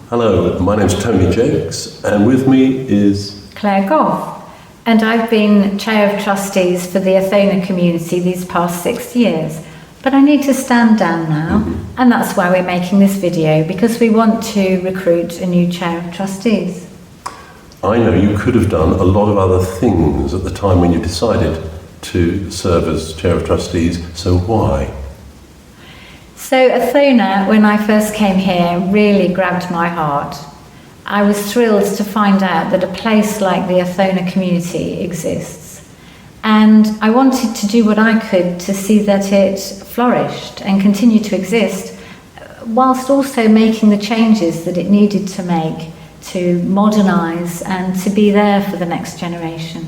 Hello, my name's Tony Jaques, and with me is Clare Gough, and I've been Chair of Trustees for the Othona Community these past 6 years. But I need to stand down now, and that's why we're making this video, because we want to recruit a new Chair of Trustees. I know you could have done a lot of other things at the time when you decided to serve as Chair of Trustees, so why? So Othona, when I first came here, really grabbed my heart. I was thrilled to find out that a place like the Othona Community exists. And I wanted to do what I could to see that it flourished and continued to exist, whilst also making the changes that it needed to make to modernise and to be there for the next generation.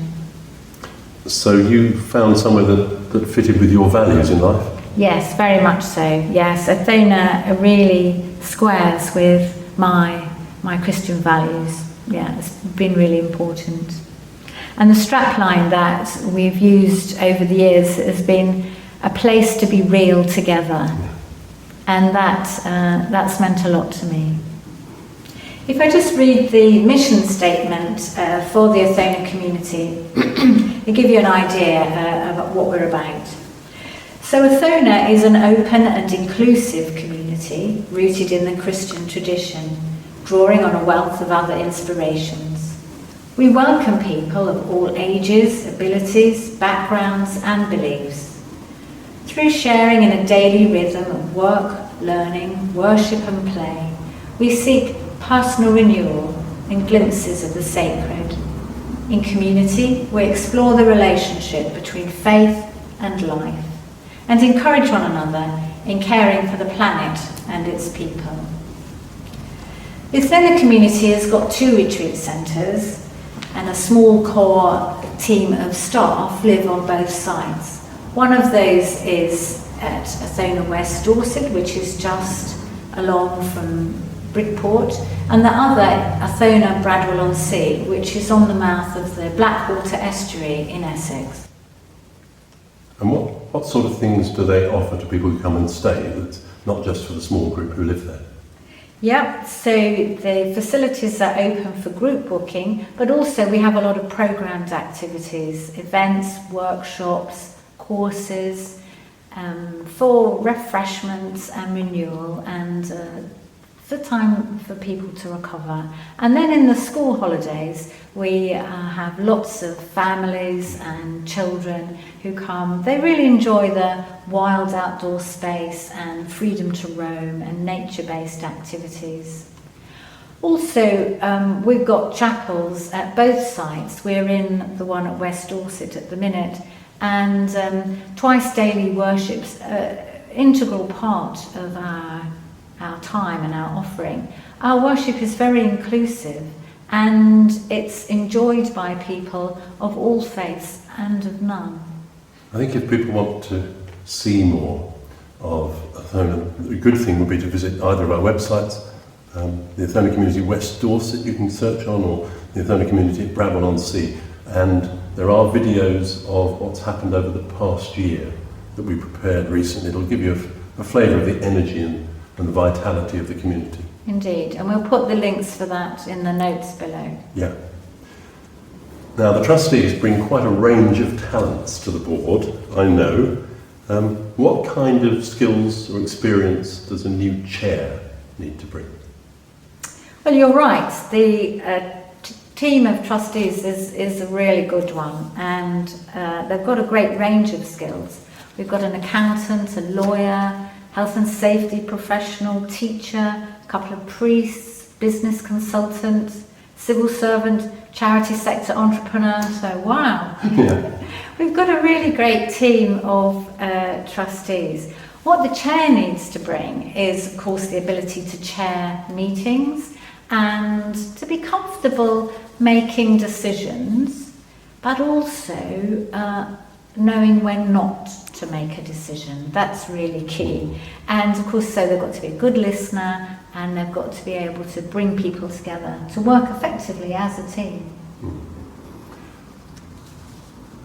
So you found somewhere that fitted with your values in life? Yes, very much so. Yes, Othona really squares with my Christian values. Yeah, it's been really important. And the strapline that we've used over the years has been a place to be real together. And that's meant a lot to me. If I just read the mission statement for the Othona Community, it'll give you an idea of what we're about. So Othona is an open and inclusive community rooted in the Christian tradition, drawing on a wealth of other inspirations. We welcome people of all ages, abilities, backgrounds and beliefs. Through sharing in a daily rhythm of work, learning, worship and play, we seek personal renewal and glimpses of the sacred. In community, we explore the relationship between faith and life, and encourage one another in caring for the planet and its people. The Othona Community has got 2 retreat centres, and a small core team of staff live on both sites. One of those is at Othona West Dorset, which is just along from Bridport, and the other, Othona Bradwell-on-Sea, which is on the mouth of the Blackwater estuary in Essex. And what sort of things do they offer to people who come and stay, that's not just for the small group who live there? Yep, so the facilities are open for group booking, but also we have a lot of programmed activities, events, workshops, courses, for refreshments and renewal, and for time for people to recover. And then in the school holidays, we have lots of families and children who come. They really enjoy the wild outdoor space and freedom to roam and nature-based activities. Also, we've got chapels at both sites. We're in the one at West Dorset at the minute, and twice daily worship's an integral part of our time and our offering. Our worship is very inclusive, and it's enjoyed by people of all faiths and of none. I think if people want to see more of Othona, a good thing would be to visit either of our websites, the Othona Community West Dorset you can search on, or the Othona Community at Bradwell-on-Sea, and there are videos of what's happened over the past year that we prepared recently. It'll give you a flavour of the energy and the vitality of the community. Indeed, and we'll put the links for that in the notes below. Yeah. Now, the trustees bring quite a range of talents to the board, I know. What kind of skills or experience does a new chair need to bring? Well, you're right. The team of trustees is a really good one, and they've got a great range of skills. We've got an accountant, a lawyer, health and safety professional, teacher, a couple of priests, business consultant, civil servant, charity sector entrepreneur, so wow. Yeah. We've got a really great team of trustees. What the chair needs to bring is, of course, the ability to chair meetings and to be comfortable making decisions, but also knowing when not to make a decision. That's really key. And of course, so they've got to be a good listener, and they've got to be able to bring people together to work effectively as a team.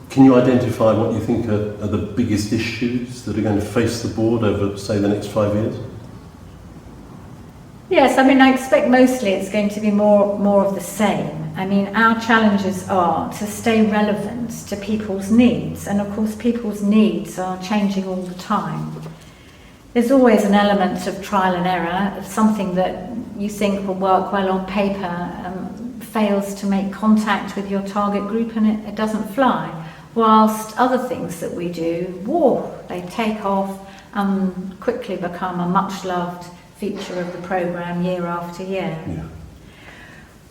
Can you identify what you think are the biggest issues that are going to face the board over, say, the next 5 years? Yes, I mean, I expect mostly it's going to be more of the same. I mean, our challenges are to stay relevant to people's needs, and of course people's needs are changing all the time. There's always an element of trial and error, of something that you think will work well on paper, fails to make contact with your target group and it doesn't fly. Whilst other things that we do, whoa, they take off and quickly become a much loved feature of the programme year after year. Yeah.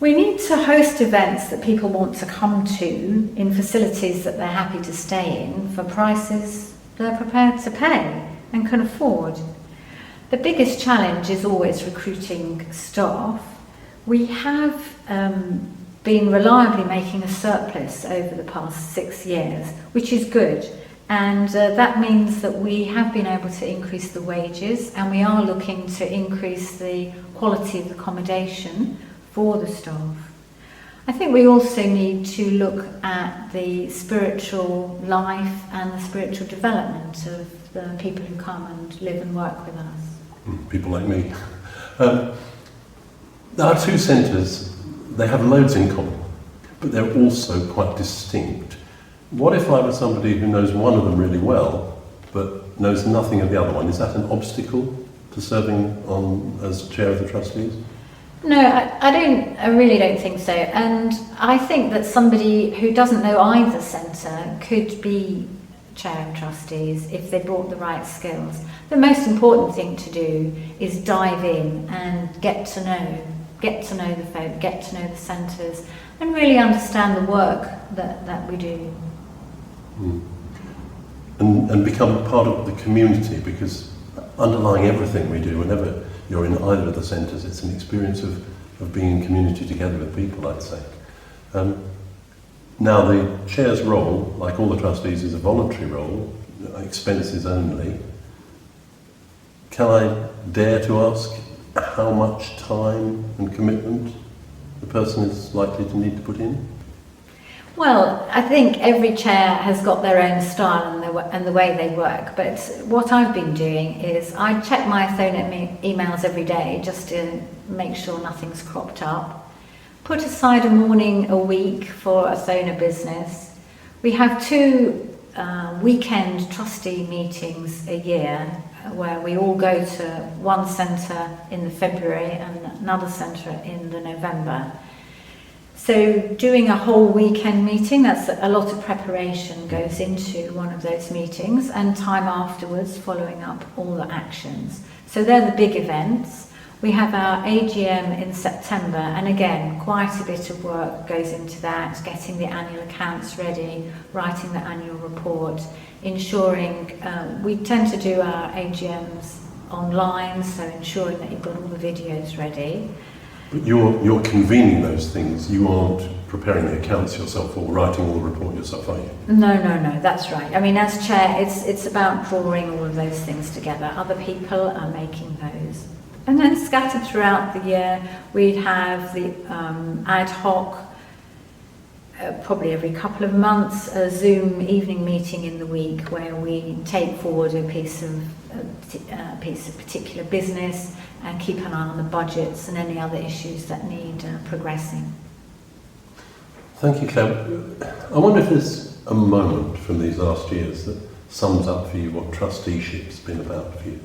We need to host events that people want to come to in facilities that they're happy to stay in for prices they're prepared to pay and can afford. The biggest challenge is always recruiting staff. We have been reliably making a surplus over the past 6 years, which is good. And that means that we have been able to increase the wages, and we are looking to increase the quality of accommodation for the staff. I think we also need to look at the spiritual life and the spiritual development of the people who come and live and work with us. People like me. Our two centres, they have loads in common, but they're also quite distinct. What if I was somebody who knows one of them really well, but knows nothing of the other one? Is that an obstacle to serving on as chair of the trustees? No, I really don't think so. And I think that somebody who doesn't know either centre could be chair of trustees if they brought the right skills. The most important thing to do is dive in and get to know the folk, get to know the centres, and really understand the work that we do. And become part of the community, because underlying everything we do, whenever you're in either of the centres, it's an experience of being in community together with people, I'd say. Now, the chair's role, like all the trustees, is a voluntary role, expenses only. Can I dare to ask how much time and commitment the person is likely to need to put in? Well, I think every chair has got their own style and the way they work, but what I've been doing is I check my Othona emails every day just to make sure nothing's cropped up. Put aside a morning a week for Othona business. We have 2 weekend trustee meetings a year where we all go to one centre in the February and another centre in the November. So doing a whole weekend meeting, that's a lot of preparation goes into one of those meetings, and time afterwards following up all the actions. So they're the big events. We have our AGM in September, and again, quite a bit of work goes into that, getting the annual accounts ready, writing the annual report, ensuring, we tend to do our AGMs online, so ensuring that you've got all the videos ready. But you're convening those things. You aren't preparing the accounts yourself or writing all the report yourself, are you? No, that's right. I mean, as chair, it's about drawing all of those things together. Other people are making those. And then scattered throughout the year, we'd have the ad hoc, probably every couple of months, a Zoom evening meeting in the week where we take forward a piece of particular business and keep an eye on the budgets and any other issues that need progressing. Thank you, Claire. I wonder if there's a moment from these last years that sums up for you what trusteeship's been about for you.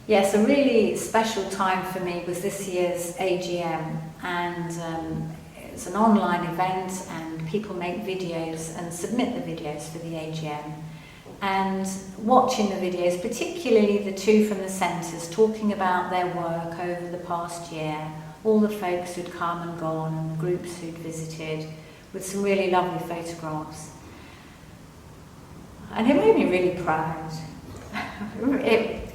Yes, a really special time for me was this year's AGM, and it's an online event and people make videos and submit the videos for the AGM. And watching the videos, particularly the 2 from the centres, talking about their work over the past year, all the folks who'd come and gone and the groups who'd visited, with some really lovely photographs. And it made me really proud.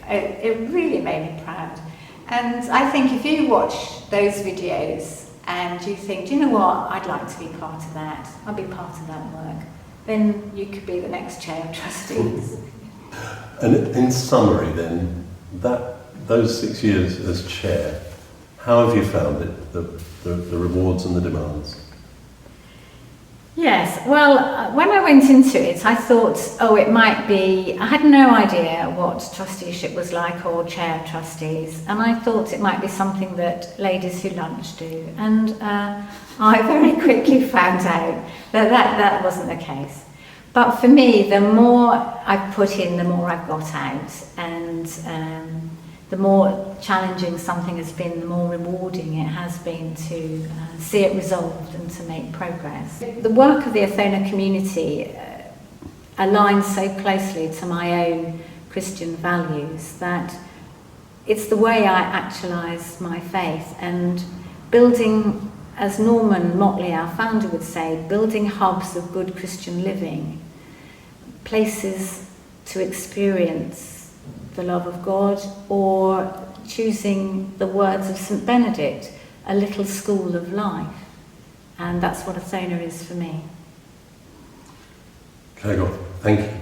It really made me proud. And I think if you watch those videos and you think, do you know what, I'd like to be part of that, I'll be part of that work, then you could be the next chair of trustees. And in summary then, those 6 years as chair, how have you found it, the rewards and the demands? Yes, well, when I went into it, I thought, oh, it might be, I had no idea what trusteeship was like or chair of trustees, and I thought it might be something that ladies who lunch do, and I very quickly found out that that wasn't the case. But for me, the more I've put in, the more I've got out, and the more challenging something has been, the more rewarding it has been to see it resolved and to make progress. The work of the Othona community aligns so closely to my own Christian values that it's the way I actualise my faith, and building, as Norman Motley, our founder, would say, building hubs of good Christian living, places to experience the love of God, or choosing the words of St. Benedict, a little school of life. And that's what Othona is for me. Clare Gough, thank you.